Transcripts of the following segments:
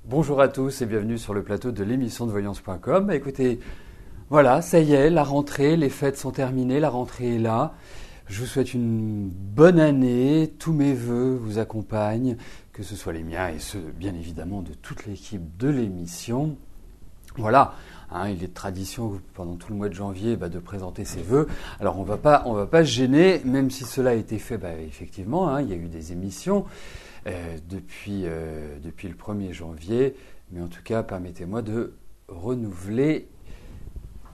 Bonjour à tous et bienvenue sur le plateau de l'émission de voyance.com. Écoutez, voilà, ça y est, la rentrée, les fêtes sont terminées, la rentrée est là. Je vous souhaite une bonne année, tous mes vœux vous accompagnent, que ce soit les miens et ceux bien évidemment de toute l'équipe de l'émission. Voilà, il est de tradition pendant tout le mois de janvier de présenter ses vœux. Alors on va pas se gêner, même si cela a été fait, effectivement, il y a eu des émissions depuis le 1er janvier. Mais en tout cas, permettez-moi de renouveler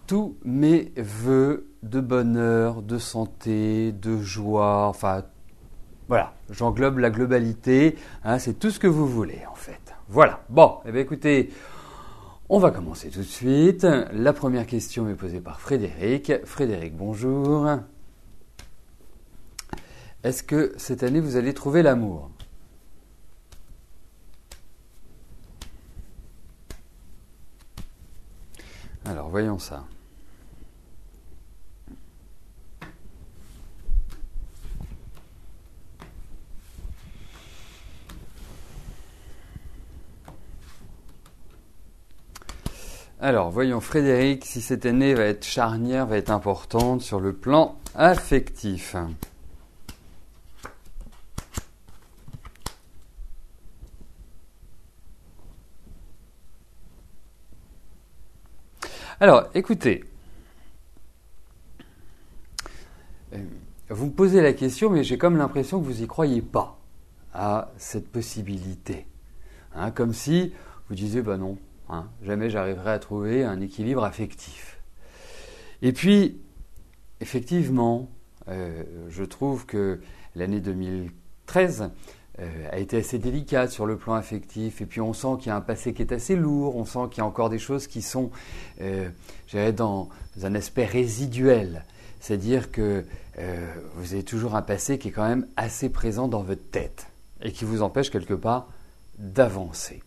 tous mes vœux de bonheur, de santé, de joie, enfin voilà, j'englobe la globalité, c'est tout ce que vous voulez en fait. Voilà, bon, écoutez, on va commencer tout de suite. La première question est posée par Frédéric. Frédéric, bonjour. Est-ce que cette année vous allez trouver l'amour ? Alors, voyons ça. Alors, voyons Frédéric, si cette année va être charnière, va être importante sur le plan affectif. Alors, écoutez, vous me posez la question, mais j'ai comme l'impression que vous n'y croyez pas à cette possibilité. Comme si vous disiez, non, jamais j'arriverai à trouver un équilibre affectif. Et puis, effectivement, je trouve que l'année 2013 a été assez délicate sur le plan affectif, et puis on sent qu'il y a un passé qui est assez lourd, on sent qu'il y a encore des choses qui sont, dans un aspect résiduel, c'est-à-dire que vous avez toujours un passé qui est quand même assez présent dans votre tête, et qui vous empêche quelque part d'avancer.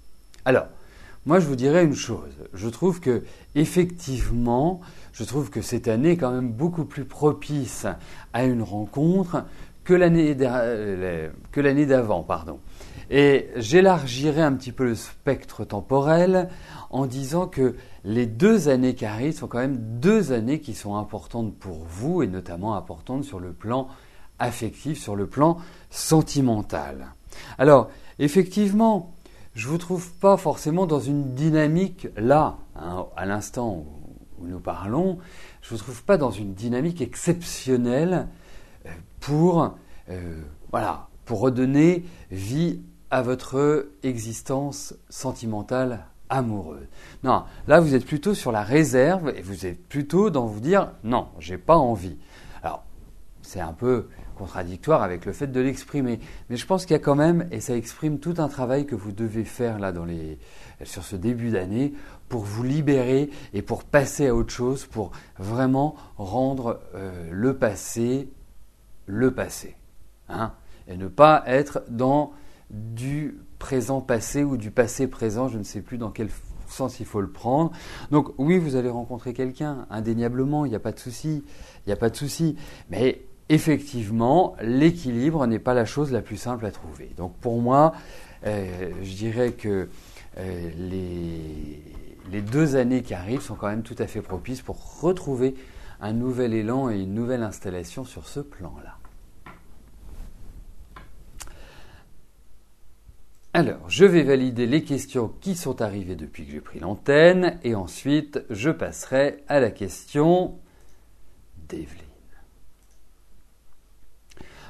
Alors, moi je vous dirais une chose, je trouve que effectivement, cette année est quand même beaucoup plus propice à une rencontre que l'année d'avant, Et j'élargirai un petit peu le spectre temporel en disant que les 2 années qui arrivent sont quand même 2 années qui sont importantes pour vous et notamment importantes sur le plan affectif, sur le plan sentimental. Alors, effectivement, je ne vous trouve pas forcément dans une dynamique là, à l'instant où nous parlons, je ne vous trouve pas dans une dynamique exceptionnelle pour redonner vie à votre existence sentimentale amoureuse. Non, là vous êtes plutôt sur la réserve et vous êtes plutôt dans vous dire non, j'ai pas envie. Alors, c'est un peu contradictoire avec le fait de l'exprimer, mais je pense qu'il y a quand même, et ça exprime tout un travail que vous devez faire là sur ce début d'année pour vous libérer et pour passer à autre chose, pour vraiment rendre le passé, et ne pas être dans du présent passé ou du passé présent, je ne sais plus dans quel sens il faut le prendre. Donc oui, vous allez rencontrer quelqu'un, indéniablement, il n'y a pas de souci, mais effectivement, l'équilibre n'est pas la chose la plus simple à trouver. Donc pour moi, je dirais que les 2 années qui arrivent sont quand même tout à fait propices pour retrouver un nouvel élan et une nouvelle installation sur ce plan-là. Alors, je vais valider les questions qui sont arrivées depuis que j'ai pris l'antenne et ensuite je passerai à la question d'Evelyne.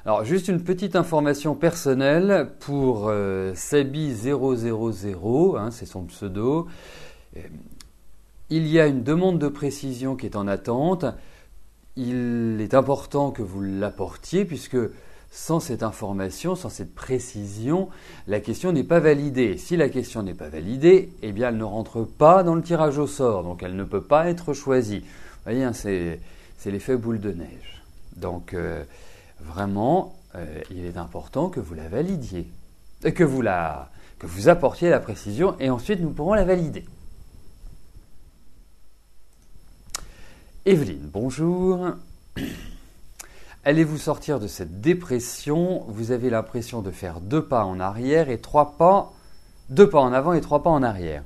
Alors, juste une petite information personnelle pour Sabi000, c'est son pseudo. Il y a une demande de précision qui est en attente. Il est important que vous l'apportiez puisque sans cette information, sans cette précision, la question n'est pas validée. Si la question n'est pas validée, elle ne rentre pas dans le tirage au sort, donc elle ne peut pas être choisie. Vous voyez, c'est l'effet boule de neige. Donc, vraiment, il est important que vous la validiez, que vous apportiez la précision, et ensuite nous pourrons la valider. Evelyne, bonjour. Allez-vous sortir de cette dépression ? Vous avez l'impression de faire 2 pas en arrière et 3 pas 2 pas en avant et 3 pas en arrière.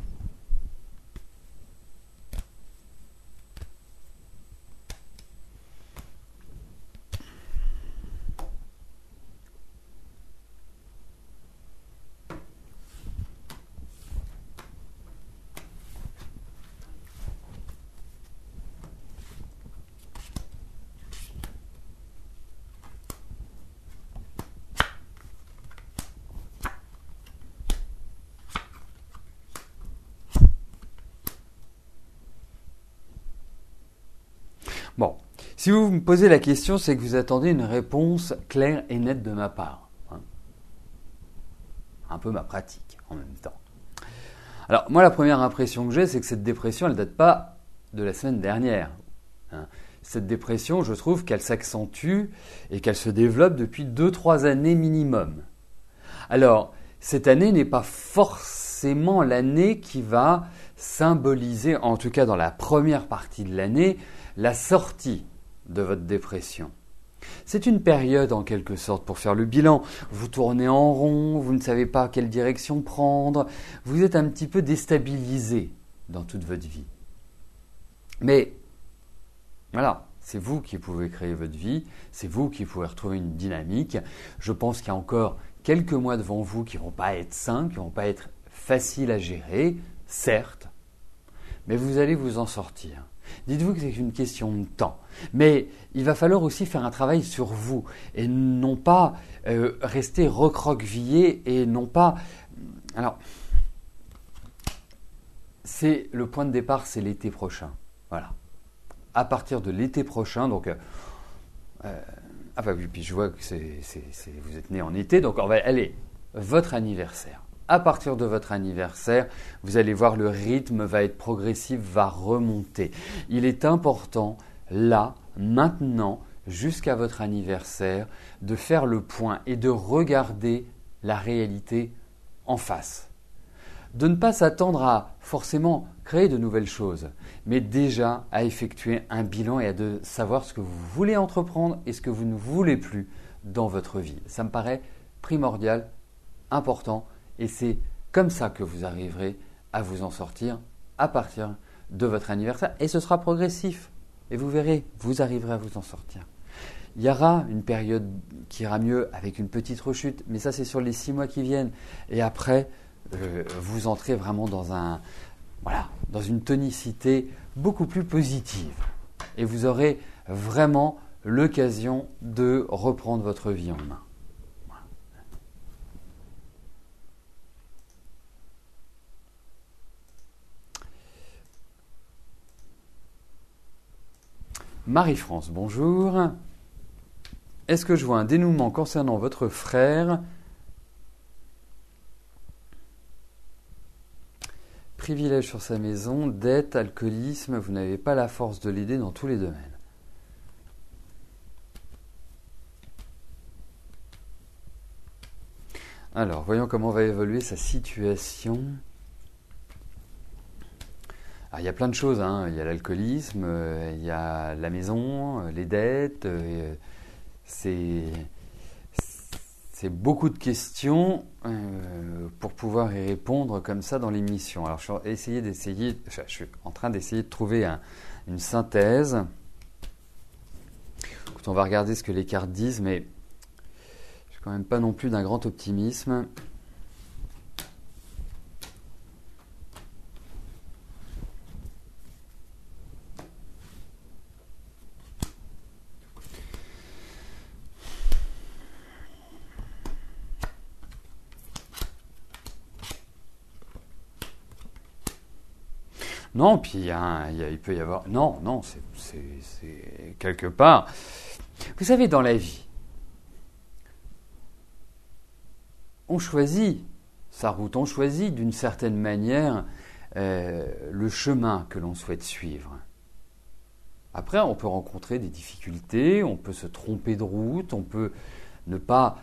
Bon, si vous me posez la question, c'est que vous attendez une réponse claire et nette de ma part. Un peu ma pratique en même temps. Alors, moi, la première impression que j'ai, c'est que cette dépression, elle ne date pas de la semaine dernière. Cette dépression, je trouve qu'elle s'accentue et qu'elle se développe depuis 2-3 années minimum. Alors, cette année n'est pas forcément l'année qui va symboliser, en tout cas dans la première partie de l'année, la sortie de votre dépression. C'est une période en quelque sorte pour faire le bilan. Vous tournez en rond, vous ne savez pas quelle direction prendre, vous êtes un petit peu déstabilisé dans toute votre vie. Mais voilà, c'est vous qui pouvez créer votre vie, c'est vous qui pouvez retrouver une dynamique. Je pense qu'il y a encore quelques mois devant vous qui ne vont pas être simples, qui ne vont pas être faciles à gérer, certes, mais vous allez vous en sortir. Dites-vous que c'est une question de temps. Mais il va falloir aussi faire un travail sur vous et non pas rester recroquevillé et non pas... Alors, c'est le point de départ, c'est l'été prochain. Voilà. À partir de l'été prochain, donc... ah bah oui, puis je vois que vous êtes né en été, donc on va aller, votre anniversaire. À partir de votre anniversaire, vous allez voir le rythme va être progressif, va remonter. Il est important, là, maintenant, jusqu'à votre anniversaire, de faire le point et de regarder la réalité en face. De ne pas s'attendre à forcément créer de nouvelles choses, mais déjà à effectuer un bilan et à de savoir ce que vous voulez entreprendre et ce que vous ne voulez plus dans votre vie. Ça me paraît primordial, important. Et c'est comme ça que vous arriverez à vous en sortir à partir de votre anniversaire. Et ce sera progressif. Et vous verrez, vous arriverez à vous en sortir. Il y aura une période qui ira mieux avec une petite rechute, mais ça c'est sur les 6 mois qui viennent. Et après, vous entrez vraiment dans une tonicité beaucoup plus positive. Et vous aurez vraiment l'occasion de reprendre votre vie en main. Marie-France, bonjour. Est-ce que je vois un dénouement concernant votre frère? Privilège sur sa maison, dette, alcoolisme, vous n'avez pas la force de l'aider dans tous les domaines. Alors, voyons comment va évoluer sa situation. Alors, il y a plein de choses, hein. Il y a l'alcoolisme, il y a la maison, les dettes, c'est beaucoup de questions pour pouvoir y répondre comme ça dans l'émission. Alors je suis en train d'essayer de trouver une synthèse. Écoute, on va regarder ce que les cartes disent, mais je suis quand même pas non plus d'un grand optimisme. Non, puis il peut y avoir... Non, c'est quelque part... Vous savez, dans la vie, on choisit sa route, on choisit d'une certaine manière le chemin que l'on souhaite suivre. Après, on peut rencontrer des difficultés, on peut se tromper de route, on peut ne pas,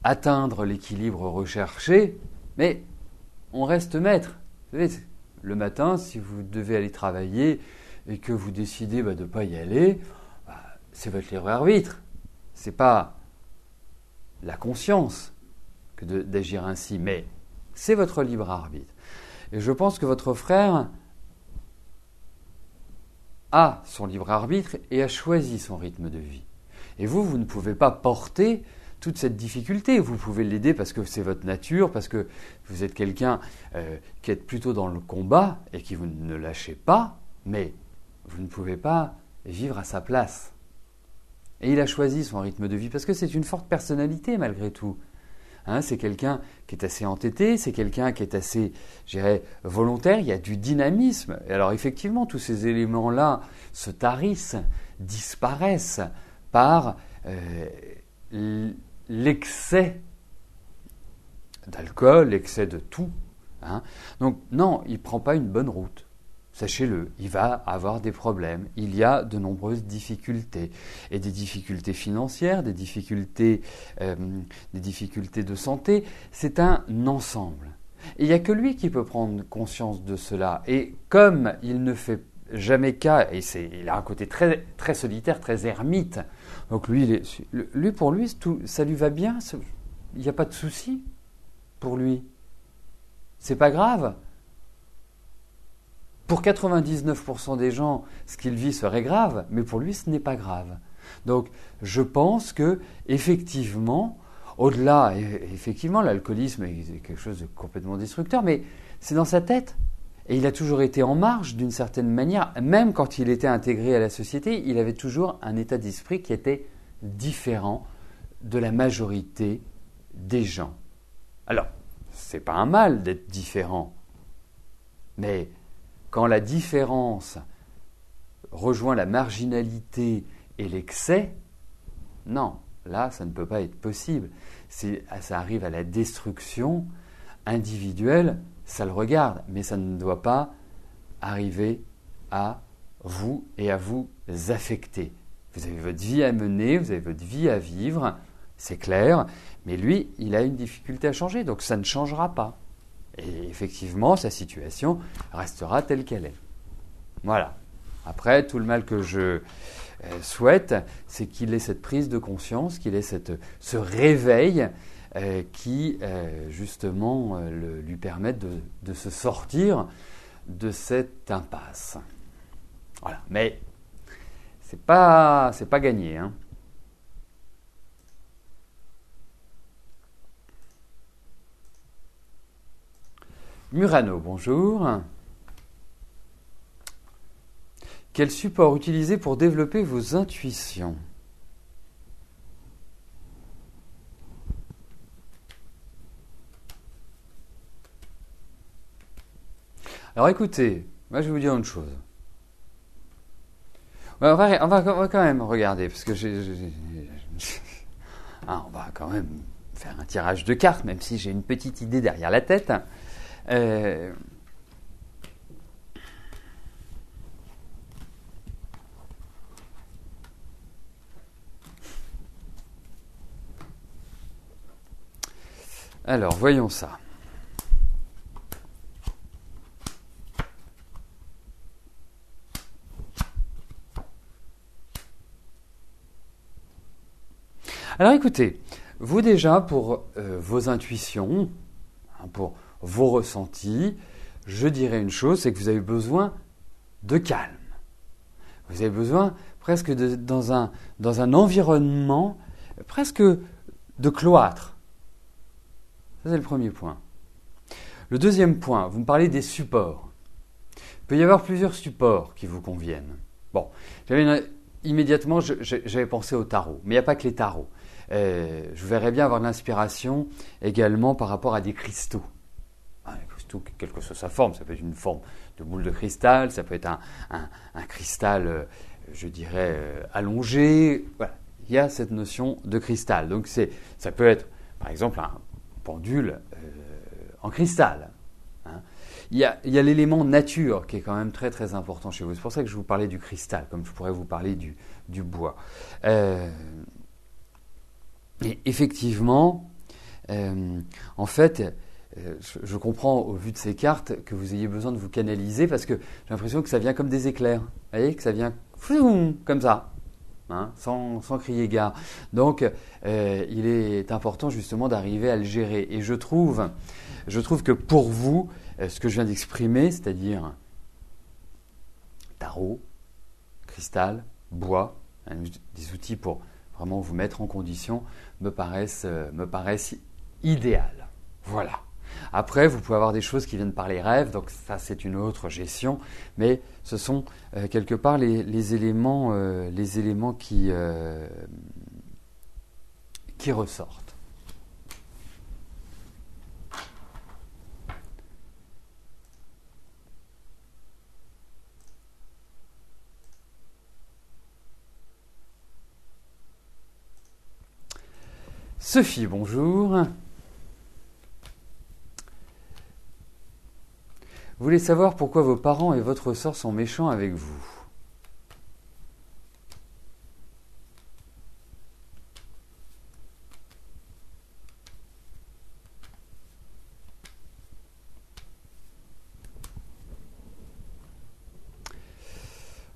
atteindre l'équilibre recherché, mais on reste maître. Vous savez, le matin, si vous devez aller travailler et que vous décidez de ne pas y aller, c'est votre libre arbitre. Ce n'est pas la conscience que d'agir ainsi, mais c'est votre libre arbitre. Et je pense que votre frère a son libre arbitre et a choisi son rythme de vie. Et vous ne pouvez pas porter toute cette difficulté. Vous pouvez l'aider parce que c'est votre nature, parce que vous êtes quelqu'un qui est plutôt dans le combat et qui vous ne lâchez pas, mais vous ne pouvez pas vivre à sa place. Et il a choisi son rythme de vie parce que c'est une forte personnalité malgré tout. C'est quelqu'un qui est assez entêté, c'est quelqu'un qui est assez, je dirais, volontaire, il y a du dynamisme. Et alors effectivement, tous ces éléments-là se tarissent, disparaissent par l'excès d'alcool, l'excès de tout. Donc non, il ne prend pas une bonne route. Sachez-le, il va avoir des problèmes. Il y a de nombreuses difficultés. Et des difficultés financières, des difficultés de santé. C'est un ensemble. Et il n'y a que lui qui peut prendre conscience de cela. Et comme il ne fait jamais cas, et il a un côté très, très solitaire, très ermite, donc pour lui, ça lui va bien, il n'y a pas de souci pour lui. C'est pas grave. Pour 99% des gens, ce qu'il vit serait grave, mais pour lui, ce n'est pas grave. Donc, je pense que, effectivement, au-delà, effectivement, l'alcoolisme est quelque chose de complètement destructeur, mais c'est dans sa tête. Et il a toujours été en marge d'une certaine manière. Même quand il était intégré à la société, il avait toujours un état d'esprit qui était différent de la majorité des gens. Alors, c'est pas un mal d'être différent, mais quand la différence rejoint la marginalité et l'excès, non, là, ça ne peut pas être possible. Ça arrive à la destruction individuelle, ça le regarde, mais ça ne doit pas arriver à vous et à vous affecter. Vous avez votre vie à mener, vous avez votre vie à vivre, c'est clair, mais lui, il a une difficulté à changer, donc ça ne changera pas. Et effectivement, sa situation restera telle qu'elle est. Voilà. Après, tout le mal que je souhaite, c'est qu'il ait cette prise de conscience, qu'il ait ce réveil qui, justement, lui permette de se sortir de cette impasse. Voilà. Mais c'est pas gagné, hein. Murano, bonjour. Quel support utiliser pour développer vos intuitions ? Alors écoutez, moi je vais vous dire une chose. On va quand même regarder, parce que on va quand même faire un tirage de cartes, même si j'ai une petite idée derrière la tête. Alors, voyons ça. Alors écoutez, vous déjà pour vos intuitions, pour vos ressentis, je dirais une chose, c'est que vous avez besoin de calme. Vous avez besoin presque dans un environnement presque de cloître. Ça, c'est le premier point. Le deuxième point, vous me parlez des supports. Il peut y avoir plusieurs supports qui vous conviennent. Bon, immédiatement, j'avais pensé au tarot, mais il n'y a pas que les tarots. Je verrais bien avoir de l'inspiration également par rapport à des cristaux. Quelle que soit sa forme, ça peut être une forme de boule de cristal, ça peut être un cristal, je dirais, allongé. Voilà. Il y a cette notion de cristal. Donc ça peut être, par exemple, un pendule en cristal. Il y a l'élément nature qui est quand même très très important chez vous. C'est pour ça que je vous parlais du cristal, comme je pourrais vous parler du bois. Et effectivement, en fait, je comprends au vu de ces cartes que vous ayez besoin de vous canaliser parce que j'ai l'impression que ça vient comme des éclairs. Vous voyez, que ça vient comme ça. hein, sans crier gare. Donc, il est important justement d'arriver à le gérer. Et je trouve que pour vous, ce que je viens d'exprimer, c'est-à-dire tarot, cristal, bois, hein, des outils pour vraiment vous mettre en condition, me paraissent idéales. Voilà. Après, vous pouvez avoir des choses qui viennent par les rêves, donc ça c'est une autre gestion, mais ce sont quelque part les éléments qui ressortent. Sophie, bonjour. Vous voulez savoir pourquoi vos parents et votre sœur sont méchants avec vous.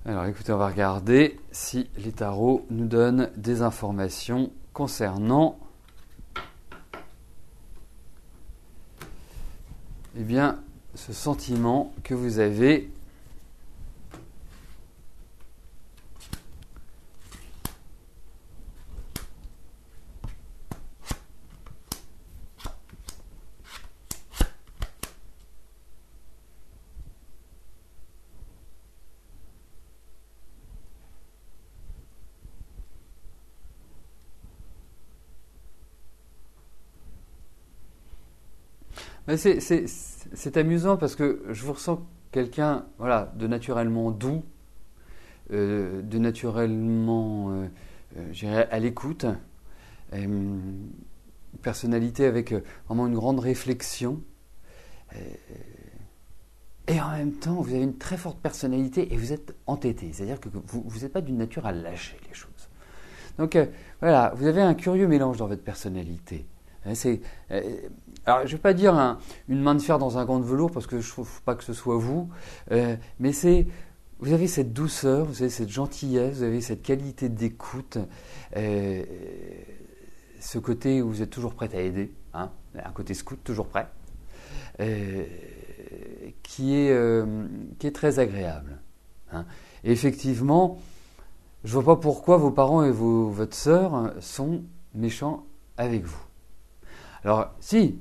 Alors écoutez, on va regarder si les tarots nous donnent des informations concernant ce sentiment que vous avez c'est amusant parce que je vous ressens quelqu'un de naturellement doux, de naturellement je dirais, à l'écoute, une personnalité avec vraiment une grande réflexion. Et en même temps, vous avez une très forte personnalité et vous êtes entêté. C'est-à-dire que vous n'êtes pas d'une nature à lâcher les choses. Donc voilà, vous avez un curieux mélange dans votre personnalité. Alors, je ne vais pas dire une main de fer dans un gant de velours parce que je ne trouve pas que ce soit vous, mais vous avez cette douceur, vous avez cette gentillesse, vous avez cette qualité d'écoute, ce côté où vous êtes toujours prêt à aider, hein, un côté scout, toujours prêt, qui est très agréable. Hein. Et effectivement, je ne vois pas pourquoi vos parents et votre sœur sont méchants avec vous. Alors, si,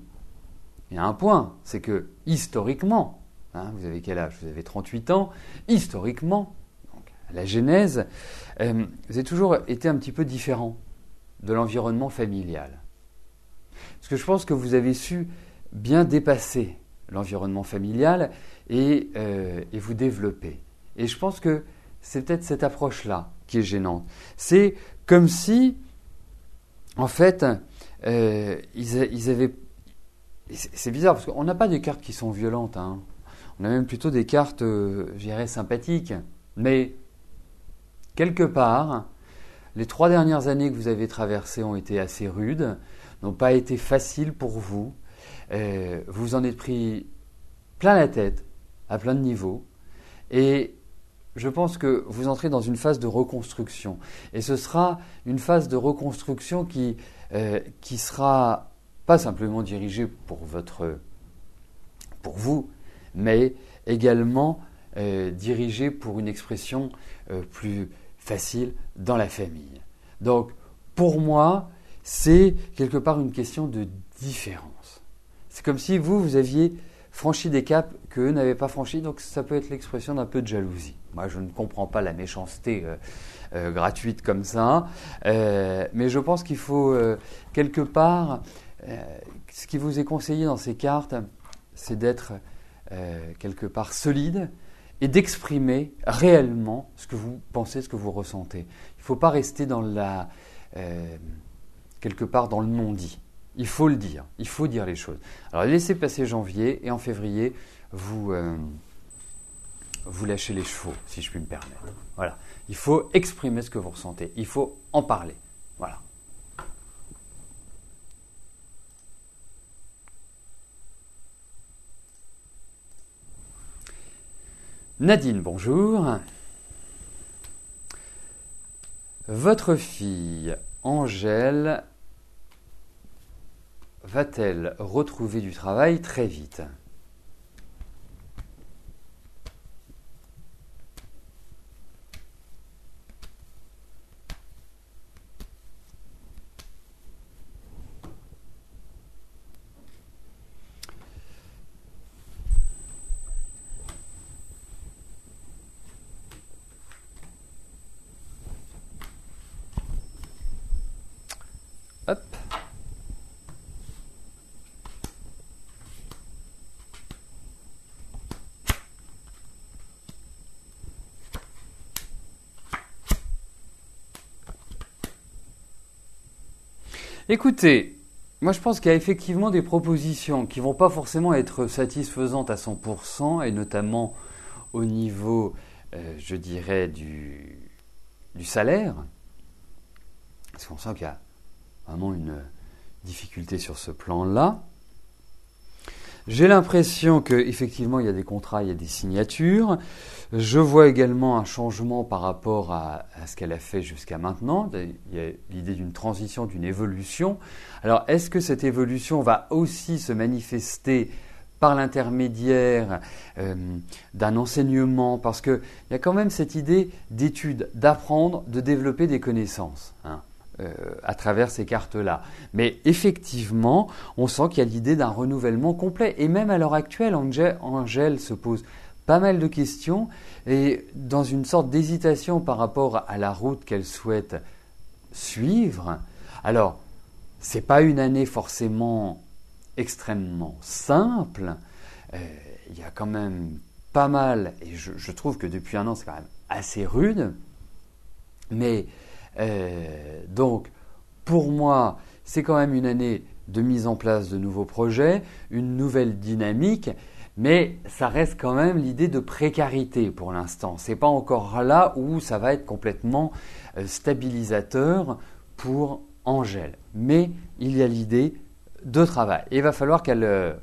il y a un point, c'est que historiquement, hein, vous avez quel âge? Vous avez 38 ans, historiquement, donc à la genèse, vous avez toujours été un petit peu différent de l'environnement familial. Parce que je pense que vous avez su bien dépasser l'environnement familial et vous développer. Et je pense que c'est peut-être cette approche-là qui est gênante. C'est comme si, en fait, ils avaient... C'est bizarre parce qu'on n'a pas des cartes qui sont violentes. Hein. On a même plutôt des cartes, je dirais, sympathiques. Mais quelque part, les 3 dernières années que vous avez traversées ont été assez rudes, n'ont pas été faciles pour vous. Vous en êtes pris plein la tête, à plein de niveaux. Et je pense que vous entrez dans une phase de reconstruction. Et ce sera une phase de reconstruction qui sera pas simplement dirigée pour vous, mais également dirigée pour une expression plus facile dans la famille. Donc, pour moi, c'est quelque part une question de différence. C'est comme si vous aviez franchi des caps qu'eux n'avaient pas franchis, donc ça peut être l'expression d'un peu de jalousie. Moi, je ne comprends pas la méchanceté gratuite comme ça, mais je pense qu'il faut quelque part, ce qui vous est conseillé dans ces cartes, c'est d'être quelque part solide et d'exprimer réellement ce que vous pensez, ce que vous ressentez. Il ne faut pas rester dans quelque part dans le non-dit. Il faut le dire, il faut dire les choses. Alors laissez passer janvier et en février, vous lâchez les chevaux, si je puis me permettre. Voilà. Il faut exprimer ce que vous ressentez, il faut en parler. Voilà. Nadine, bonjour. Votre fille, Angèle, va-t-elle retrouver du travail très vite? Hop. Écoutez, moi je pense qu'il y a effectivement des propositions qui vont pas forcément être satisfaisantes à 100% et notamment au niveau, je dirais, du salaire. Parce qu'on sent qu'il y a vraiment une difficulté sur ce plan-là. J'ai l'impression qu'effectivement il y a des contrats, il y a des signatures. Je vois également un changement par rapport à ce qu'elle a fait jusqu'à maintenant. Il y a l'idée d'une transition, d'une évolution. Alors est-ce que cette évolution va aussi se manifester par l'intermédiaire d'un enseignement? Parce qu'il y a quand même cette idée d'étude, d'apprendre, de développer des connaissances, à travers ces cartes-là. Mais effectivement, on sent qu'il y a l'idée d'un renouvellement complet. Et même à l'heure actuelle, Angèle se pose pas mal de questions et dans une sorte d'hésitation par rapport à la route qu'elle souhaite suivre. Alors, c'est pas une année forcément extrêmement simple. Il y a quand même pas mal, et je trouve que depuis un an, c'est quand même assez rude. Mais donc, pour moi, c'est quand même une année de mise en place de nouveaux projets, une nouvelle dynamique, mais ça reste quand même l'idée de précarité pour l'instant. C'est pas encore là où ça va être complètement stabilisateur pour Angèle. Mais il y a l'idée de travail. Et il va falloir qu'elle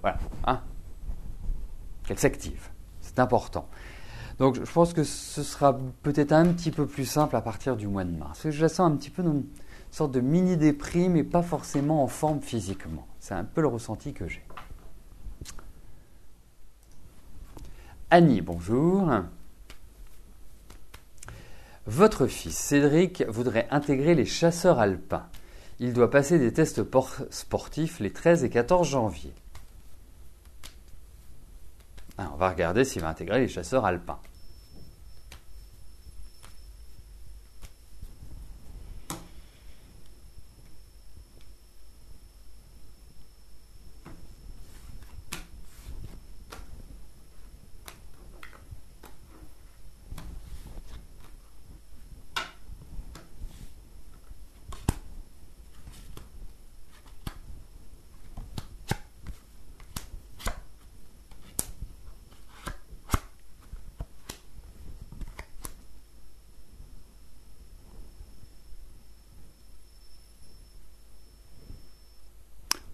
qu'elle s'active. C'est important. Donc je pense que ce sera peut-être un petit peu plus simple à partir du mois de mars. Je la sens un petit peu dans une sorte de mini-déprime, mais pas forcément en forme physiquement. C'est un peu le ressenti que j'ai. Annie, bonjour. Votre fils Cédric voudrait intégrer les chasseurs alpins. Il doit passer des tests sportifs les 13 et 14 janvier. Alors, on va regarder s'il va intégrer les chasseurs alpins.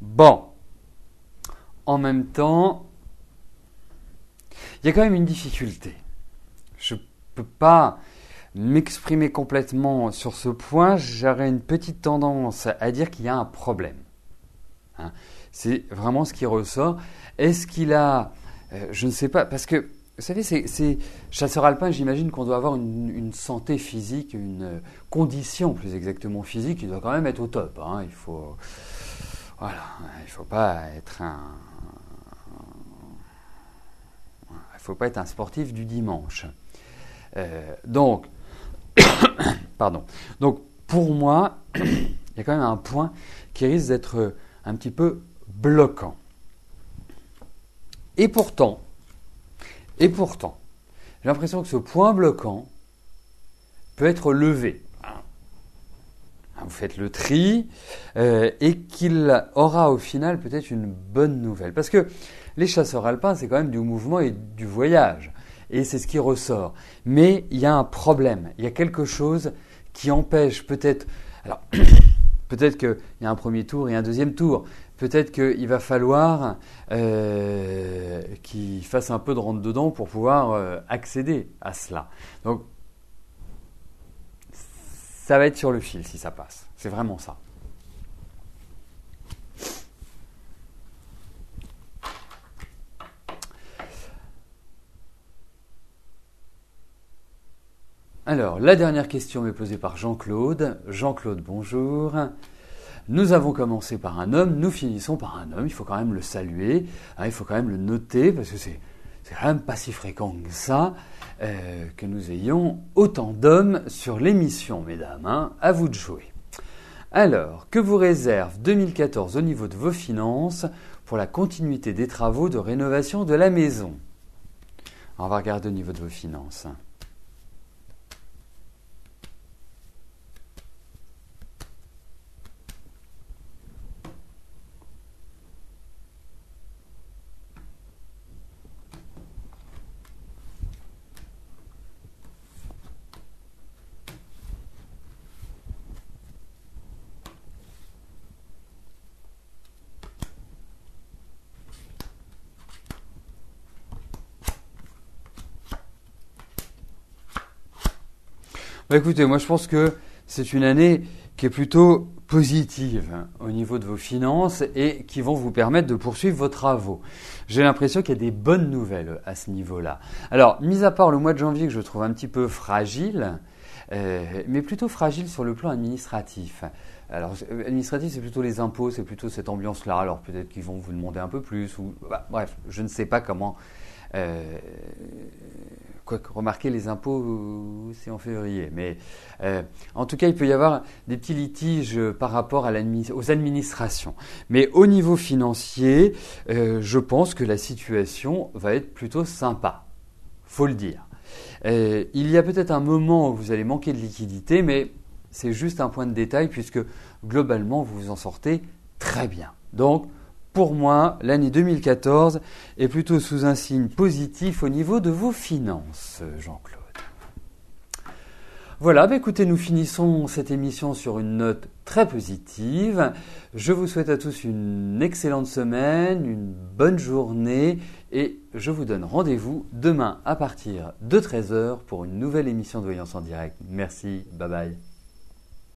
Bon, en même temps, il y a quand même une difficulté. Je ne peux pas m'exprimer complètement sur ce point. J'aurais une petite tendance à dire qu'il y a un problème. C'est vraiment ce qui ressort. Est-ce qu'il a... je ne sais pas, parce que, vous savez, c'est chasseur alpin, j'imagine qu'on doit avoir une santé physique, une condition plus exactement physique, qui doit quand même être au top. Il faut... Voilà, il ne faut pas être un sportif du dimanche. Donc, pardon. Donc, pour moi, il y a quand même un point qui risque d'être un petit peu bloquant. Et pourtant, j'ai l'impression que ce point bloquant peut être levé. Vous faites le tri et qu'il aura au final peut-être une bonne nouvelle. Parce que les chasseurs alpins, c'est quand même du mouvement et du voyage. Et c'est ce qui ressort. Mais il y a un problème. Il y a quelque chose qui empêche peut-être... Alors, peut-être qu'il y a un premier tour et un deuxième tour. Peut-être qu'il va falloir qu'il fasse un peu de rentre-dedans pour pouvoir accéder à cela. Donc, ça va être sur le fil si ça passe. C'est vraiment ça. Alors, la dernière question m'est posée par Jean-Claude. Jean-Claude, bonjour. Nous avons commencé par un homme, nous finissons par un homme. Il faut quand même le saluer, hein, il faut quand même le noter, parce que c'est quand même pas si fréquent que ça, que nous ayons autant d'hommes sur l'émission, mesdames. Hein. À vous de jouer. Alors, que vous réserve 2014 au niveau de vos finances pour la continuité des travaux de rénovation de la maison? On va regarder au niveau de vos finances. Bah écoutez, moi je pense que c'est une année qui est plutôt positive hein, au niveau de vos finances et qui vont vous permettre de poursuivre vos travaux. J'ai l'impression qu'il y a des bonnes nouvelles à ce niveau-là. Alors, mis à part le mois de janvier que je trouve un petit peu fragile, mais plutôt fragile sur le plan administratif. Alors, administratif, c'est plutôt les impôts, c'est plutôt cette ambiance-là. Alors, peut-être qu'ils vont vous demander un peu plus. Ou, bah, bref, je ne sais pas comment... Quoique, remarquez, les impôts, c'est en février. Mais en tout cas, il peut y avoir des petits litiges par rapport aux administrations. Mais au niveau financier, je pense que la situation va être plutôt sympa. Faut le dire. Il y a peut-être un moment où vous allez manquer de liquidité, mais c'est juste un point de détail puisque globalement, vous vous en sortez très bien. Donc, pour moi, l'année 2014 est plutôt sous un signe positif au niveau de vos finances, Jean-Claude. Voilà, bah écoutez, nous finissons cette émission sur une note très positive. Je vous souhaite à tous une excellente semaine, une bonne journée et je vous donne rendez-vous demain à partir de 13h pour une nouvelle émission de Voyance en direct. Merci, bye bye.